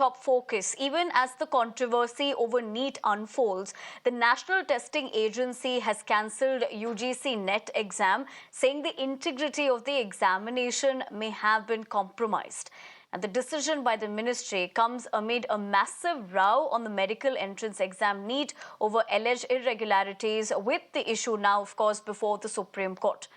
top focus. Even as the controversy over NEET unfolds, the National Testing Agency has cancelled UGC NET exam, saying the integrity of the examination may have been compromised. And the decision by the ministry comes amid a massive row on the medical entrance exam NEET over alleged irregularities, with the issue now, of course, before the Supreme Court.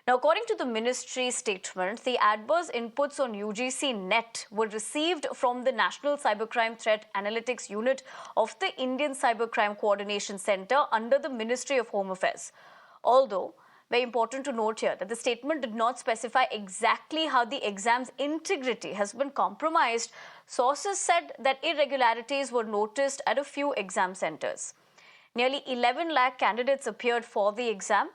Now, according to the ministry statement, the adverse inputs on UGC NET were received from the National Cybercrime Threat Analytics Unit of the Indian Cybercrime Coordination Centre under the Ministry of Home Affairs. Although, very important to note here that the statement did not specify exactly how the exam's integrity has been compromised, sources said that irregularities were noticed at a few exam centres. Nearly 11 lakh candidates appeared for the exam.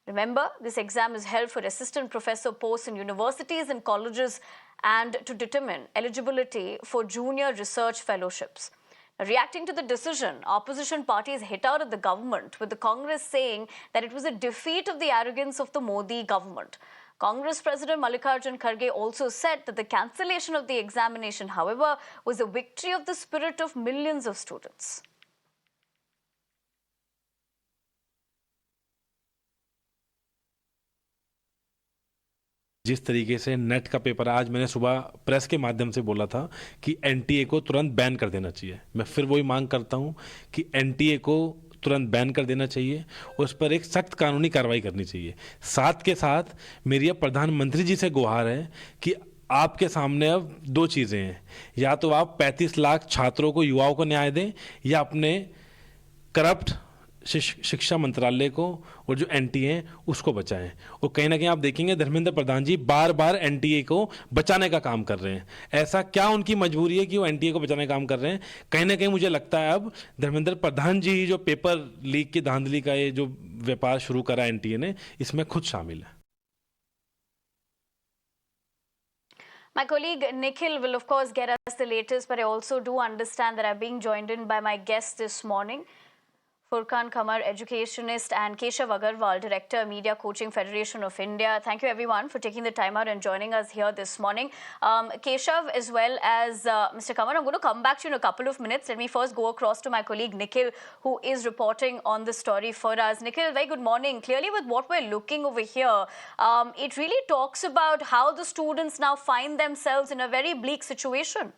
Remember, this exam is held for assistant professor posts in universities and colleges and to determine eligibility for junior research fellowships. Reacting to the decision, opposition parties hit out at the government, with the Congress saying that it was a defeat of the arrogance of the Modi government. Congress President Mallikarjun Kharge also said that the cancellation of the examination, however, was a victory of the spirit of millions of students. जिस तरीके से net का paper आज मैंने सुबह press के माध्यम से बोला था कि एनटीए को तुरंत बैन कर देना चाहिए, मैं फिर वही मांग करता हूं कि एनटीए को तुरंत बैन कर देना चाहिए और उस पर एक सख्त कानूनी कार्रवाई करनी चाहिए। साथ के साथ मेरी अब प्रधानमंत्री जी से गुहार है कि आपके सामने अब दो चीज़ें हैं, या तो आप 35 लाख छात्रों को, युवाओं को न्याय दें, या अपने करप्ट शिक्षा मंत्रालय को और जो एनटीए हैं उसको बचाएं। और कहीं ना कहीं आप देखेंगे धर्मेंद्र प्रधान जी बार बार एनटीए को बचाने का काम कर रहे हैं। ऐसा क्या उनकी मजबूरी है कि वो एनटीए को बचाने का काम कर रहे हैं? कहीं ना कहीं मुझे लगता है अब धर्मेंद्र प्रधान जी जो पेपर लीक की धांधली का ये जो व्यापार शुरू करा एनटीए ने, इसमें खुद शामिल है। My colleague Nikhil will of course get us the latest, but I also do understand that I'm being joined in by my guests this morning, Furkan Kamar, educationist, and Keshav Agarwal, Director, Media Coaching Federation of India. Thank you everyone for taking the time out and joining us here this morning. Keshav, as well as Mr. Kamar, I'm going to come back to you in a couple of minutes. Let me first go across to my colleague Nikhil, who is reporting on the story for us. Nikhil, very good morning. Clearly, with what we're looking over here, it really talks about how the students now find themselves in a very bleak situation.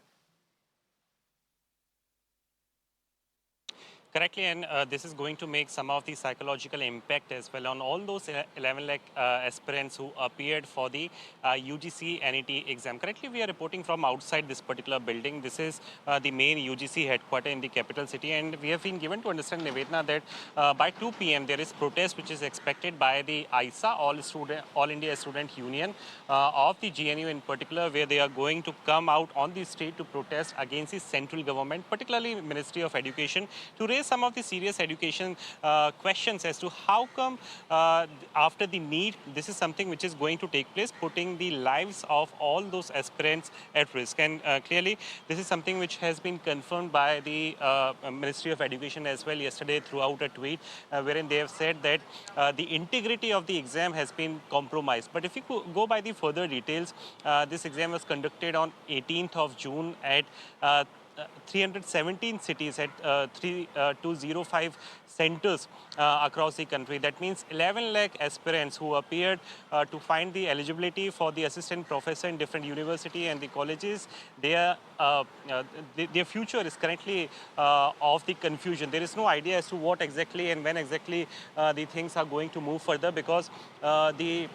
Correctly, and this is going to make some of the psychological impact as well on all those 11 lakh aspirants who appeared for the UGC NET exam. Currently, we are reporting from outside this particular building. This is the main UGC headquarters in the capital city, and we have been given to understand, Nivedna, that by 2 p.m. there is protest which is expected by the ISA, All India Student Union of the GNU in particular, where they are going to come out on the street to protest against the central government, particularly Ministry of Education, to raise some of the serious education questions as to how come after the NEET, this is something which is going to take place, putting the lives of all those aspirants at risk. And clearly, this is something which has been confirmed by the Ministry of Education as well yesterday throughout a tweet, wherein they have said that the integrity of the exam has been compromised. But if you go by the further details, this exam was conducted on 18th of June at 317 cities at 205 centers across the country. That means 11 lakh aspirants who appeared to find the eligibility for the assistant professor in different universities and the colleges. Their future is currently of the confusion. There is no idea as to what exactly and when exactly the things are going to move further, because the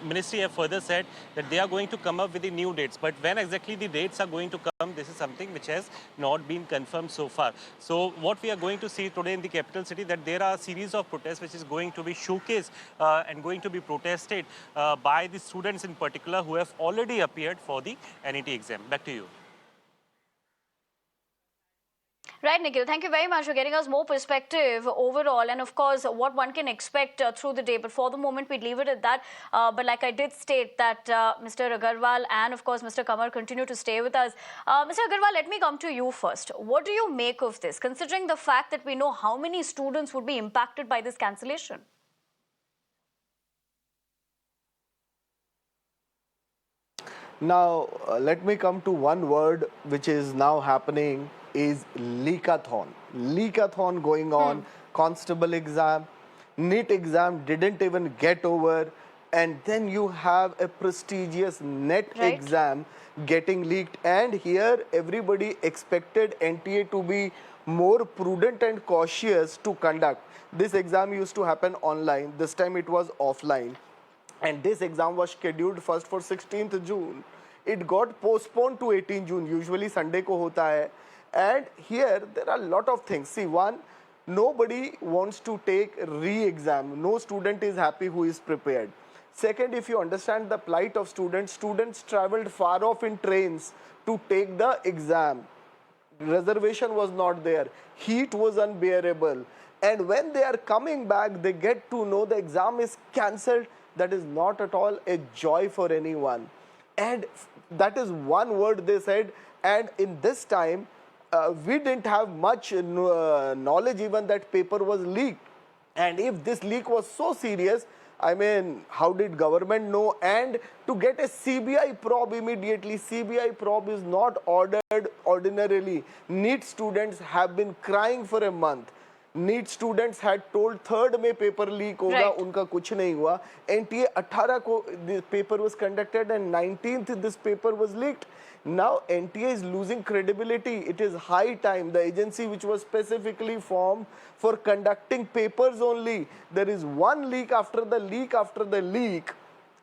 Ministry have further said that they are going to come up with the new dates, but when exactly the dates are going to come, this is something which has not been confirmed so far. So what we are going to see today in the capital city, that there are a series of protests which is going to be showcased and going to be protested by the students in particular who have already appeared for the NET exam. Back to you. Right, Nikhil. Thank you very much for getting us more perspective overall, and of course, what one can expect through the day. But for the moment, we'd leave it at that. But like I did state that Mr. Agarwal and of course Mr. Kamar continue to stay with us. Mr. Agarwal, let me come to you first. What do you make of this, considering the fact that we know how many students would be impacted by this cancellation? Now, let me come to one word which is now happening is leakathon. Leakathon going on, constable exam, NEET exam didn't even get over, and then you have a prestigious NET Right. exam getting leaked. And here everybody expected NTA to be more prudent and cautious to conduct. This exam used to happen online, this time it was offline, and this exam was scheduled first for 16th June. It got postponed to 18 June. Usually Sunday ko hota hai. And here there are a lot of things. See, one, nobody wants to take re-exam. No student is happy who is prepared. Second, if you understand the plight of students, students traveled far off in trains to take the exam. Reservation was not there, heat was unbearable, and when they are coming back they get to know the exam is cancelled. That is not at all a joy for anyone, and that is one word they said. And in this time we didn't have much knowledge even that paper was leaked. And if this leak was so serious, I mean, how did government know? And to get a CBI probe immediately, CBI probe is not ordered ordinarily. NEET students have been crying for a month. NEET students had told 3rd में paper leak होगा, Right. उनका कुछ नहीं हुआ. NTA 18 को this paper was conducted and 19th this paper was leaked. Now NTA is losing credibility. It is high time. The agency which was specifically formed for conducting papers only, there is one leak after the leak after the leak.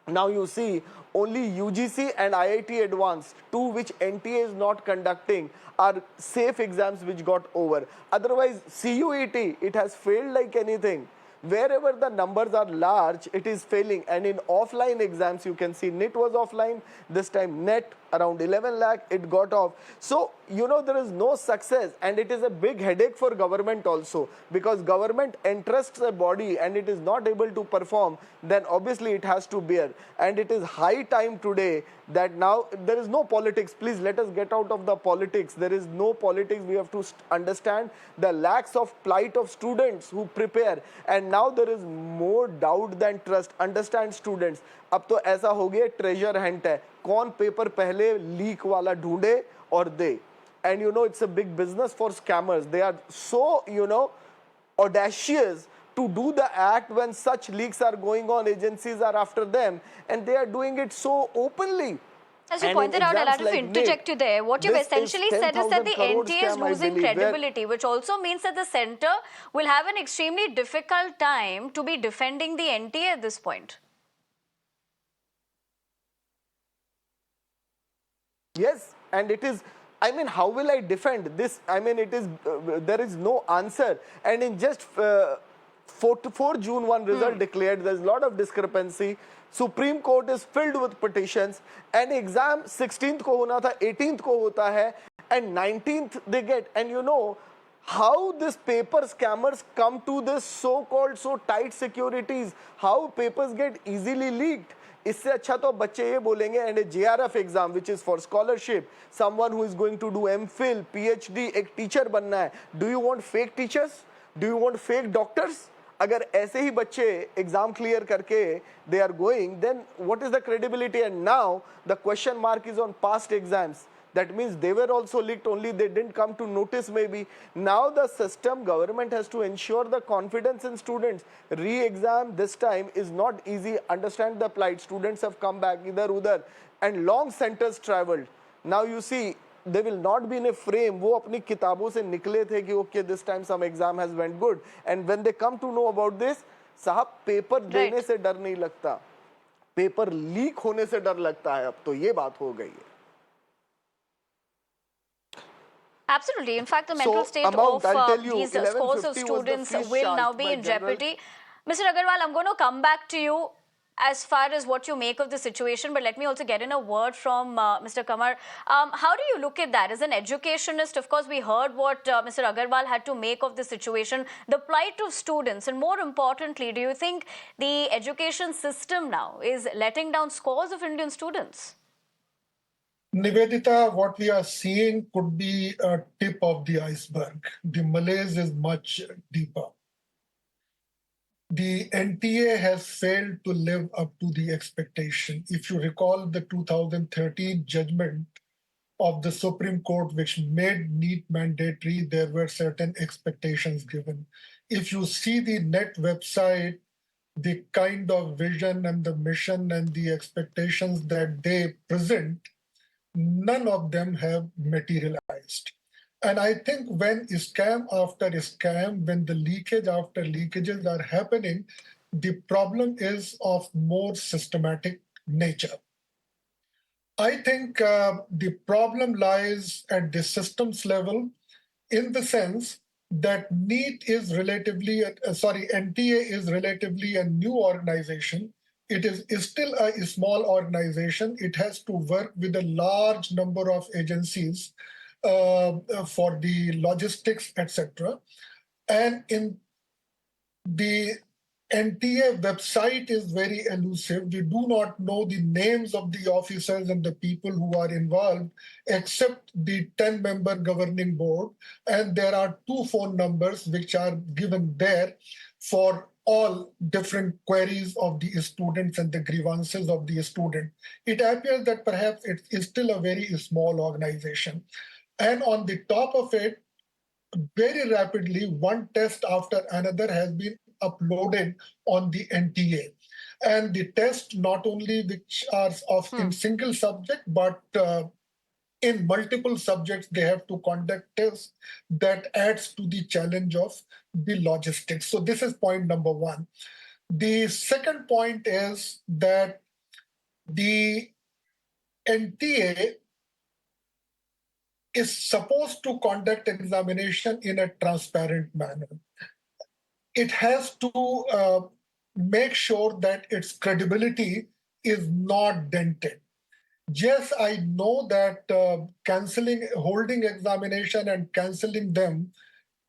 Now you see only UGC and IIT Advanced, two which NTA is not conducting, are safe exams which got over. Otherwise CUET, it has failed like anything. Wherever the numbers are large, it is failing. And in offline exams, you can see NET was offline. This time NET, around 11 lakh, it got off. So, you know, there is no success. And it is a big headache for government also. Because government entrusts a body and it is not able to perform, then obviously it has to bear. And it is high time today that now there is no politics. Please let us get out of the politics. There is no politics. We have to understand the lacks of plight of students who prepare. And now there is more doubt than trust. Understand students. अब तो ऐसा हो गया treasure hunt है. कौन paper पहले leak वाला ढूंढे और दे. And you know, it's a big business for scammers. They are so, you know, audacious to do the act when such leaks are going on. Agencies are after them and they are doing it so openly. As you And in pointed out, I'll exams have to like interject you there. What you've this is essentially said is that 10,000 the crore NTA is scam, I losing believe, where- credibility, which also means that the centre will have an extremely difficult time to be defending the NTA at this point. Yes, and it is, I mean, how will I defend this? I mean, it is, there is no answer. And in just 4 June 1 result declared, there's a lot of discrepancy. Supreme Court is filled with petitions. And exam 16th ko hona tha, 18th ko hota hai, and 19th they get. And you know, how this paper scammers come to this so-called so tight securities, how papers get easily leaked. इससे अच्छा तो बच्चे ये बोलेंगे and a JRF exam which is for scholarship, someone who is going to do MPhil, PhD, एक teacher बनना है. Do you want fake teachers? Do you want fake doctors? अगर ऐसे ही बच्चे एग्जाम क्लियर करके they are going, then what is the credibility? And now the question mark is on past exams. That means they were also leaked, only they didn't come to notice maybe. Now the system, government has to ensure the confidence in students. Re-exam this time is not easy. Understand the plight. Students have come back idhar udhar and long centers traveled. Now you see, they will not be in a frame. वो अपनी किताबों से निकले थे कि okay, this time some exam has went good. And when they come to know about this, साहब paper देने से डर नहीं लगता, पेपर लीक होने से डर लगता है. अब तो ये बात हो गई है. Absolutely. In fact, the mental state amount, of I'll tell you, these scores of 1150 was the students fees will now charged be by in general- jeopardy. Mr. Agarwal, I'm going to come back to you as far as what you make of the situation, but let me also get in a word from Mr. Kamar. How do you look at that? As an educationist, of course, we heard what Mr. Agarwal had to make of the situation, the plight of students, and more importantly, do you think the education system now is letting down scores of Indian students? Nivedita, what we are seeing could be a tip of the iceberg. The malaise is much deeper. the NTA has failed to live up to the expectation. If you recall the 2013 judgment of the Supreme Court, which made NEET mandatory, there were certain expectations given. If you see the NET website, the kind of vision and the mission and the expectations that they present, none of them have materialized. And I think when scam after scam, when the leakage after leakages are happening, the problem is of more systematic nature. I think the problem lies at the systems level in the sense that NEET is relatively, NTA is relatively a new organization. It is still a small organization. It has to work with a large number of agencies for the logistics, etc. And in the NTA website is very elusive. We do not know the names of the officers and the people who are involved, except the 10-member governing board. And there are 2 phone numbers which are given there for all different queries of the students and the grievances of the student. It appears that perhaps it is still a very small organization. And on the top of it, very rapidly, one test after another has been uploaded on the NTA. And the test not only which are of in single subject, but in multiple subjects, they have to conduct tests that adds to the challenge of the logistics. So this is point number one. The second point is that the NTA is supposed to conduct examination in a transparent manner. It has to make sure that its credibility is not dented. Yes, I know that holding examination and canceling them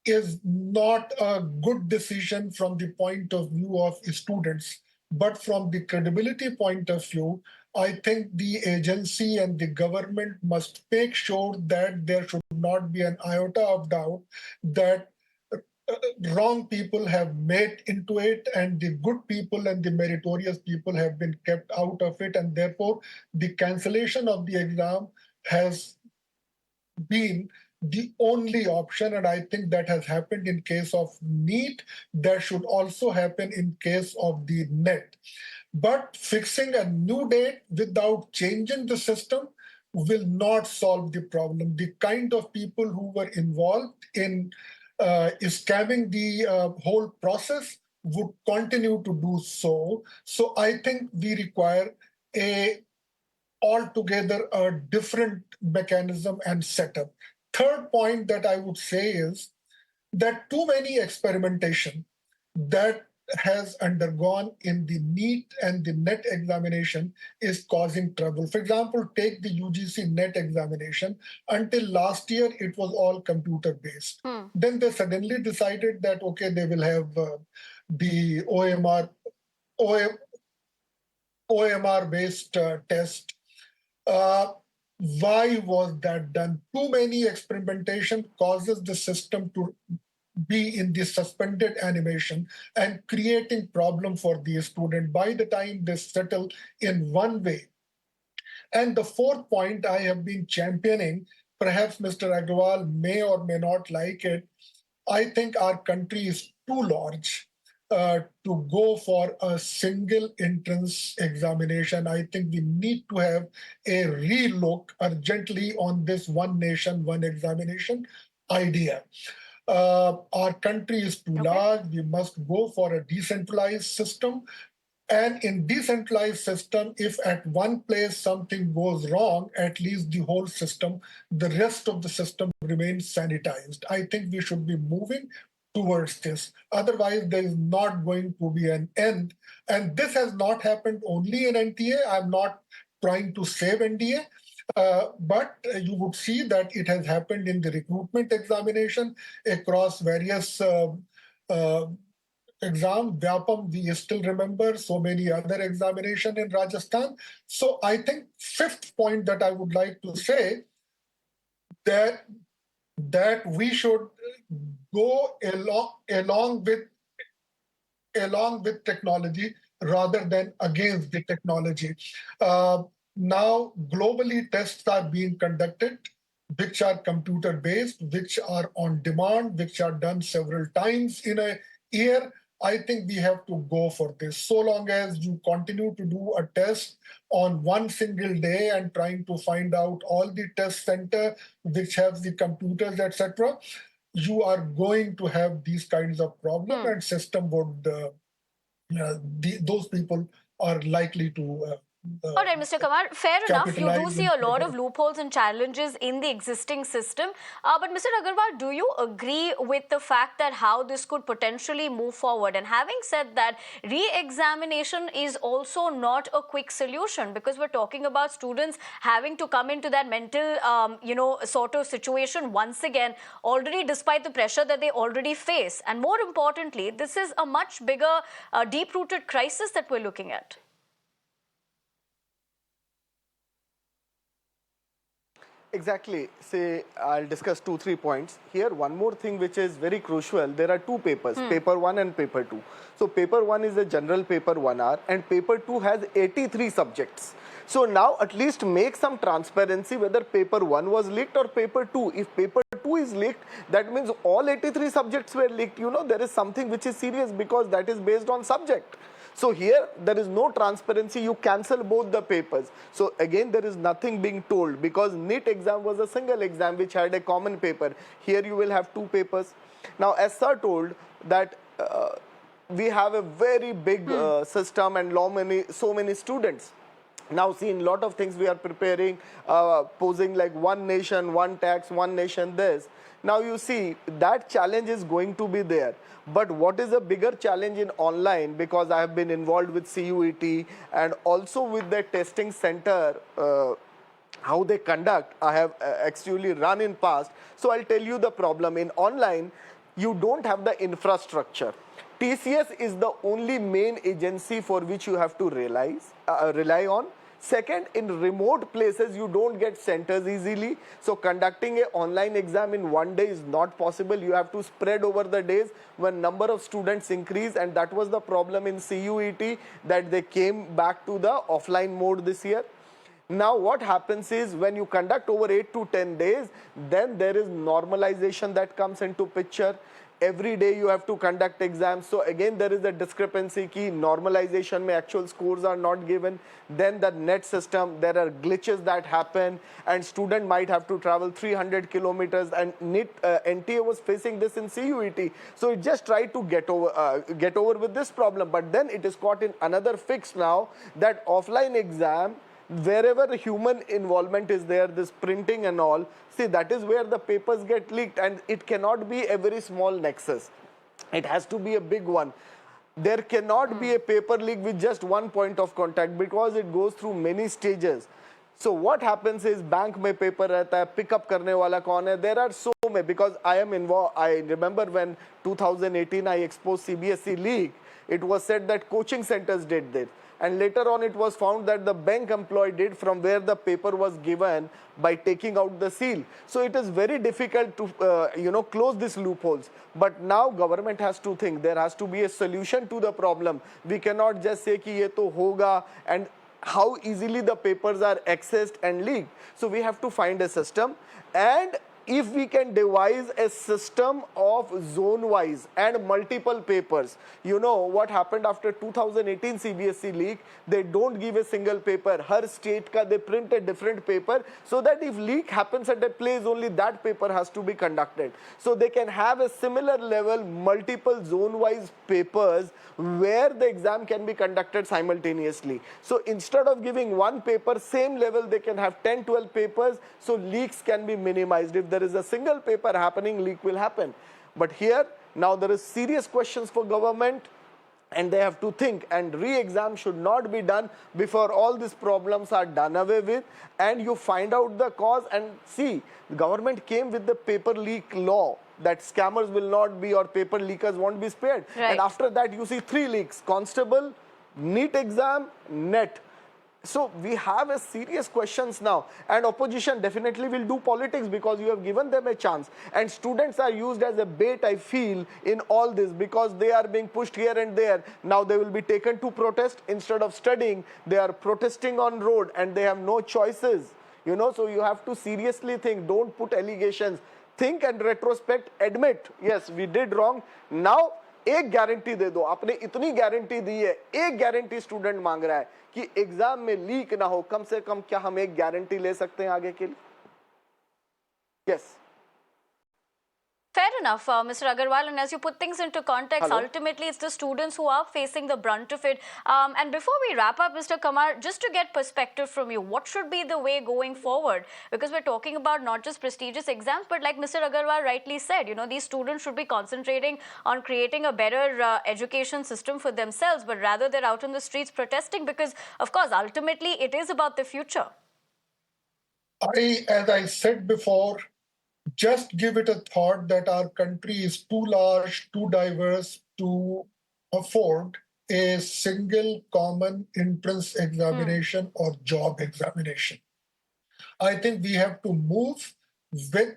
is not a good decision from the point of view of students. But from the credibility point of view, I think the agency and the government must make sure that there should not be an iota of doubt that wrong people have made into it and the good people and the meritorious people have been kept out of it, and therefore the cancellation of the exam has been the only option. And I think that has happened in case of NEET. That should also happen in case of the NET. But fixing a new date without changing the system will not solve the problem. The kind of people who were involved in scamming the whole process would continue to do so. So I think we require a altogether a different mechanism and setup. Third point that I would say is that too many experimentation that has undergone in the NEET and the NET examination is causing trouble. For example, take the UGC NET examination. Until last year, it was all computer-based. Then they suddenly decided that, okay, they will have the OMR-based test. Why was that done? Too many experimentation causes the system to be in the suspended animation and creating problem for the student by the time they settle in one way. And the fourth point I have been championing, perhaps Mr. Agarwal may or may not like it, I think our country is too large to go for a single entrance examination. I think we need to have a relook urgently on this one nation, one examination idea. Our country is too large. We must go for a decentralized system. And in decentralized system, if at one place something goes wrong, at least the whole system, the rest of the system remains sanitized. I think we should be moving towards this. Otherwise, there is not going to be an end. And this has not happened only in NTA. I'm not trying to save NDA. But you would see that it has happened in the recruitment examination across various exam, Vyapam, we still remember so many other examination in Rajasthan. So I think fifth point that I would like to say that we should go along with along with technology rather than against the technology. Uh, Now, globally, tests are being conducted, which are computer based, which are on demand, which are done several times in a year. I think we have to go for this. So long as you continue to do a test on one single day and trying to find out all the test center which have the computers, etc., you are going to have these kinds of problem, and system would those people are likely to All right, Mr. Kamar, fair enough. You do capitalize see in a lot of further. loopholes and challenges in the existing system. But Mr. Agarwal, do you agree with the fact that how this could potentially move forward? And having said that, re-examination is also not a quick solution, because we're talking about students having to come into that mental, sort of situation once again, already despite the pressure that they already face. And more importantly, this is a much bigger, deep-rooted crisis that we're looking at. Exactly. Say, I'll discuss 2, 3 points. Here, one more thing which is very crucial. There are two papers, paper 1 and paper 2. So, paper 1 is a general paper 1 hour, and paper 2 has 83 subjects. So, now at least make some transparency whether paper 1 was leaked or paper 2. If paper 2 is leaked, that means all 83 subjects were leaked. You know, there is something which is serious, because that is based on subject. So here, there is no transparency. You cancel both the papers. So again, there is nothing being told, because NEET exam was a single exam which had a common paper. Here you will have two papers. Now, as sir told that we have a very big system and so many students. Now, see, in a lot of things we are preparing, posing like one nation, one tax, one nation this. Now, you see, that challenge is going to be there. But what is a bigger challenge in online, because I have been involved with CUET and also with the testing center, how they conduct, I have actually run in past. So I'll tell you the problem. In online, you don't have the infrastructure. TCS is the only main agency for which you have to rely on. Second, in remote places, you don't get centers easily. So conducting an online exam in one day is not possible. You have to spread over the days when number of students increase. And that was the problem in CUET, that they came back to the offline mode this year. Now what happens is, when you conduct over 8 to 10 days, then there is normalization that comes into picture. Every day you have to conduct exams. So again, there is a discrepancy key. Normalization mein actual scores are not given. Then the net system, there are glitches that happen, and student might have to travel 300 kilometers. And NTA was facing this in CUET. So it just tried to get over with this problem. But then it is caught in another fix now, that offline exam, wherever the human involvement is there, this printing and all, see, that is where the papers get leaked, and it cannot be a very small nexus. It has to be a big one. There cannot be a paper leak with just one point of contact, because it goes through many stages. So what happens is, bank mein paper rehta hai, pick up karne wala kaun hai. There are so many, because I am involved. I remember when 2018 I exposed CBSE leak, it was said that coaching centers did this. And later on, it was found that the bank employee did, from where the paper was given, by taking out the seal. So it is very difficult to close these loopholes. But now government has to think. There has to be a solution to the problem. We cannot just say ki ye to hoga, and how easily the papers are accessed and leaked. So we have to find a system. And if we can devise a system of zone-wise and multiple papers, you know what happened after 2018 CBSE leak? They don't give a single paper. Her state ka they print a different paper, so that if leak happens at a place, only that paper has to be conducted. So they can have a similar level, multiple zone-wise papers, where the exam can be conducted simultaneously. So instead of giving one paper, same level, they can have 10, 12 papers, so leaks can be minimized. If there is a single paper happening, leak will happen. But here, now there is serious questions for government, and they have to think, and re-exam should not be done before all these problems are done away with, and you find out the cause. And see, the government came with the paper leak law, that scammers will not be, or paper leakers won't be spared. Right. And after that, you see 3 leaks: constable, NEET exam, NET. So we have a serious questions now, and opposition definitely will do politics because you have given them a chance, and students are used as a bait, I feel, in all this, because they are being pushed here and there. Now they will be taken to protest instead of studying. They are protesting on road and they have no choices, you know. So you have to seriously think, don't put allegations, think and retrospect, admit yes we did wrong. Now एक guarantee दे दो, आपने इतनी guarantee दी है, एक guarantee student मांग रहा है कि एग्जाम में लीक ना हो, कम से कम क्या हम एक गारंटी ले सकते हैं आगे के लिए? Yes Fair enough, Mr. Agarwal. And as you put things into context, Hello? ultimately it's the students who are facing the brunt of it. And before we wrap up, Mr. Kamar, just to get perspective from you, what should be the way going forward? Because we're talking about not just prestigious exams, but like Mr. Agarwal rightly said, you know, these students should be concentrating on creating a better education system for themselves, but rather they're out in the streets protesting because, of course, ultimately it is about the future. As I said before, just give it a thought that our country is too large, too diverse to afford a single common entrance examination or job examination. I think we have to move with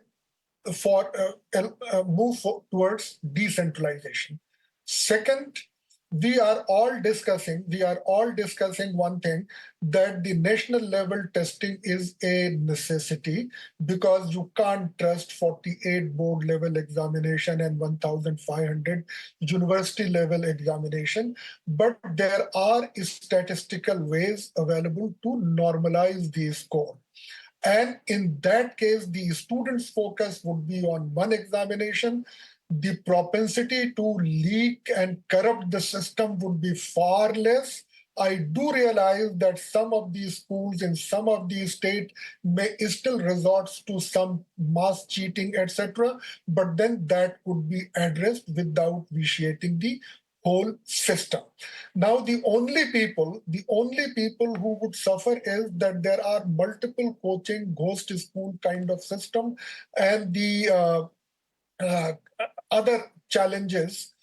towards decentralization. Second, we are all discussing one thing, that the national level testing is a necessity, because you can't trust 48 board level examination and 1,500 university level examination. But there are statistical ways available to normalize the score. And in that case, the student's focus would be on one examination. The propensity to leak and corrupt the system would be far less. I do realize that some of these schools in some of these states may still resort to some mass cheating, etc. But then that could be addressed without vitiating the whole system. Now, the only people who would suffer is that there are multiple coaching, ghost school kind of system, and the other challenges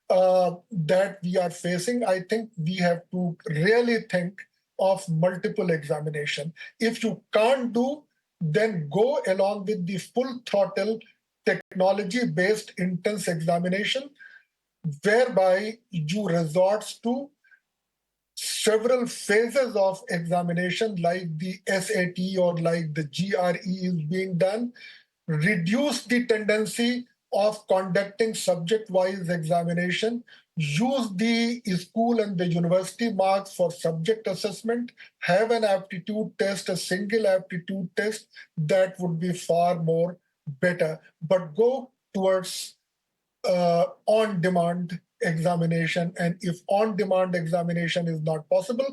that we are facing. I think we have to really think of multiple examination. If you can't do, then go along with the full throttle technology-based intense examination, whereby you resort to several phases of examination like the SAT or like the GRE is being done, reduce the tendency of conducting subject-wise examination, use the school and the university marks for subject assessment, have an aptitude test, a single aptitude test, that would be far more better. But go towards on-demand examination, and if on-demand examination is not possible,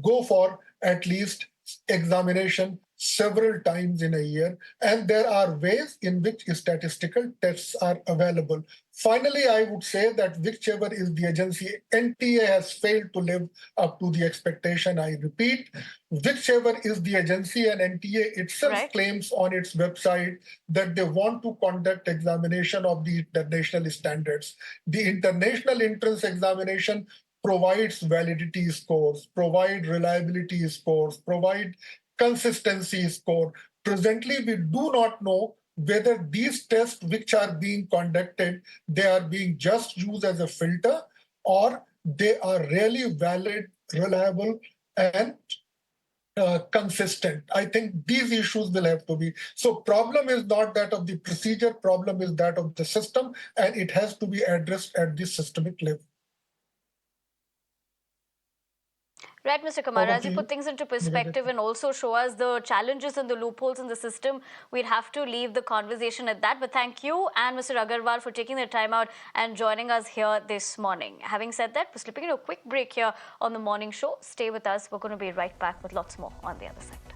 go for at least examination several times in a year, and there are ways in which statistical tests are available. Finally, I would say that whichever is the agency, NTA has failed to live up to the expectation. I repeat, whichever is the agency, and NTA itself claims on its website that they want to conduct examination of the international standards. The international entrance examination provides validity scores, provide reliability scores, provide consistency score. Presently, we do not know whether these tests which are being conducted, they are being just used as a filter, or they are really valid, reliable, and consistent. I think these issues will have to be. So problem is not that of the procedure, problem is that of the system, and it has to be addressed at the systemic level. Right, Mr. Kamar, as you put things into perspective and also show us the challenges and the loopholes in the system, we'd have to leave the conversation at that. But thank you and Mr. Agarwal for taking the time out and joining us here this morning. Having said that, we're slipping into a quick break here on the morning show. Stay with us. We're going to be right back with lots more on the other side.